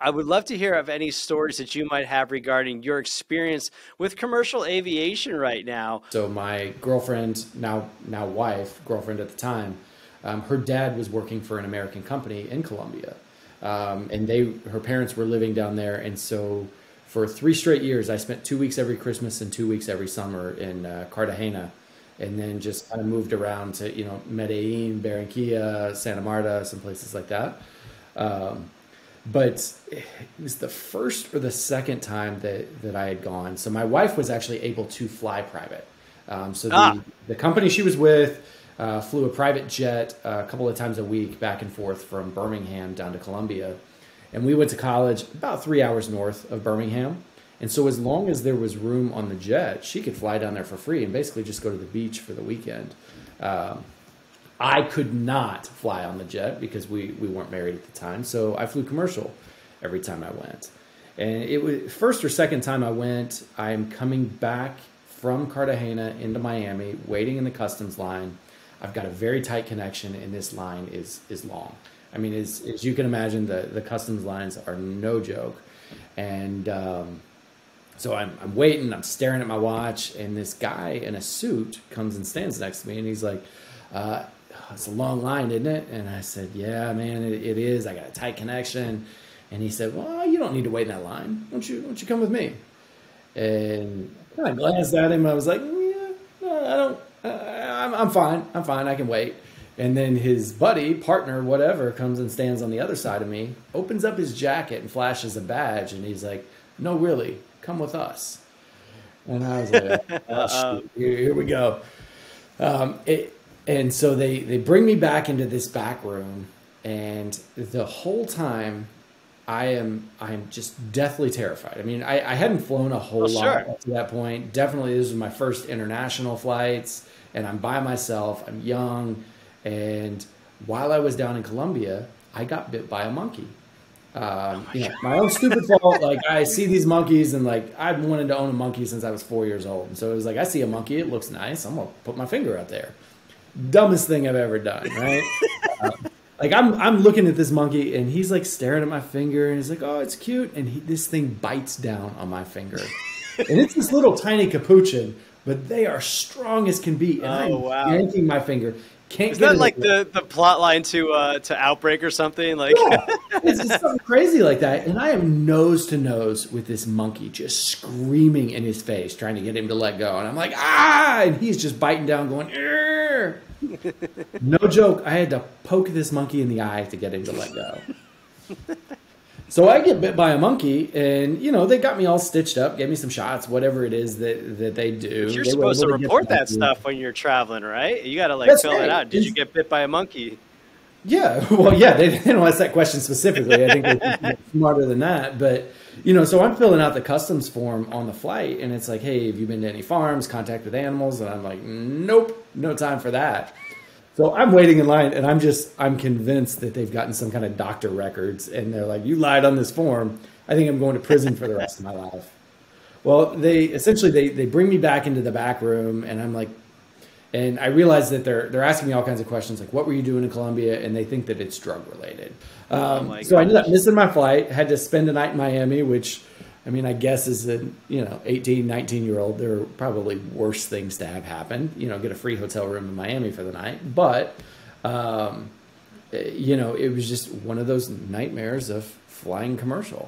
I would love to hear of any stories that you might have regarding your experience with commercial aviation right now. So my girlfriend, now wife, girlfriend at the time, her dad was working for an American company in Colombia, and her parents were living down there, and so for 3 straight years, I spent 2 weeks every Christmas and 2 weeks every summer in Cartagena, and then just kind of moved around to Medellin, Barranquilla, Santa Marta, some places like that. But it was the first or the second time that I had gone. So my wife was actually able to fly private. So the company she was with flew a private jet a couple of times a week back and forth from Birmingham down to Columbia. And we went to college about 3 hours north of Birmingham. And so as long as there was room on the jet, she could fly down there for free and basically just go to the beach for the weekend. I could not fly on the jet because we weren't married at the time. So I flew commercial every time I went. And it was first or second time I went, I'm coming back from Cartagena into Miami, waiting in the customs line. I've got a very tight connection, and this line is long. I mean, as you can imagine, the customs lines are no joke. And so I'm waiting, I'm staring at my watch, and this guy in a suit comes and stands next to me, and he's like, it's a long line, isn't it? And I said, yeah, man, it is. I got a tight connection. And he said, well, you don't need to wait in that line. Why don't you come with me? And I glanced at him. I was like, yeah, no, I don't. I'm fine. I'm fine. I can wait. And then his buddy, partner, whatever, comes and stands on the other side of me, opens up his jacket and flashes a badge. And he's like, no, really, come with us. And I was like, oh, shoot, here we go. And so they bring me back into this back room, and the whole time I'm just deathly terrified. I mean, I hadn't flown a whole lot up to that point. Definitely, this was my first international flights, and I'm by myself. I'm young, and while I was down in Colombia, I got bit by a monkey. My own stupid fault. Like, I see these monkeys, and like I've wanted to own a monkey since I was 4 years old. And so it was like, I see a monkey, it looks nice. I'm gonna put my finger out there. Dumbest thing I've ever done, right? Like I'm looking at this monkey, and he's like staring at my finger, and he's like, "Oh, it's cute," and this thing bites down on my finger, and it's this little tiny capuchin, but they are strong as can be, and I'm yanking my finger. Can't Is get that like the plot line to Outbreak or something? Like, yeah, it's just something crazy like that. And I am nose to nose with this monkey, just screaming in his face, trying to get him to let go. And I'm like, ah! And he's just biting down, going, Arr! No joke. I had to poke this monkey in the eye to get him to let go. So I get bit by a monkey, and they got me all stitched up, gave me some shots, whatever it is that they do. You're supposed to report that stuff when you're traveling, right? You got to fill it out. Did you get bit by a monkey? Yeah, well, yeah, they didn't ask that question specifically. I think they're smarter than that. But, so I'm filling out the customs form on the flight, and it's like, hey, have you been to any farms, contact with animals? And I'm like, nope, no time for that. So I'm waiting in line, and I'm convinced that they've gotten some kind of doctor records, and they're like, you lied on this form. I think I'm going to prison for the rest of my life. Well, they bring me back into the back room, and I'm like, and I realize that they're asking me all kinds of questions, like, what were you doing in Colombia? And they think that it's drug related. So I ended up missing my flight, had to spend a night in Miami, which, I mean, I guess as an 18, 19-year-old, there are probably worse things to have happen. Get a free hotel room in Miami for the night. But, it was just one of those nightmares of flying commercial.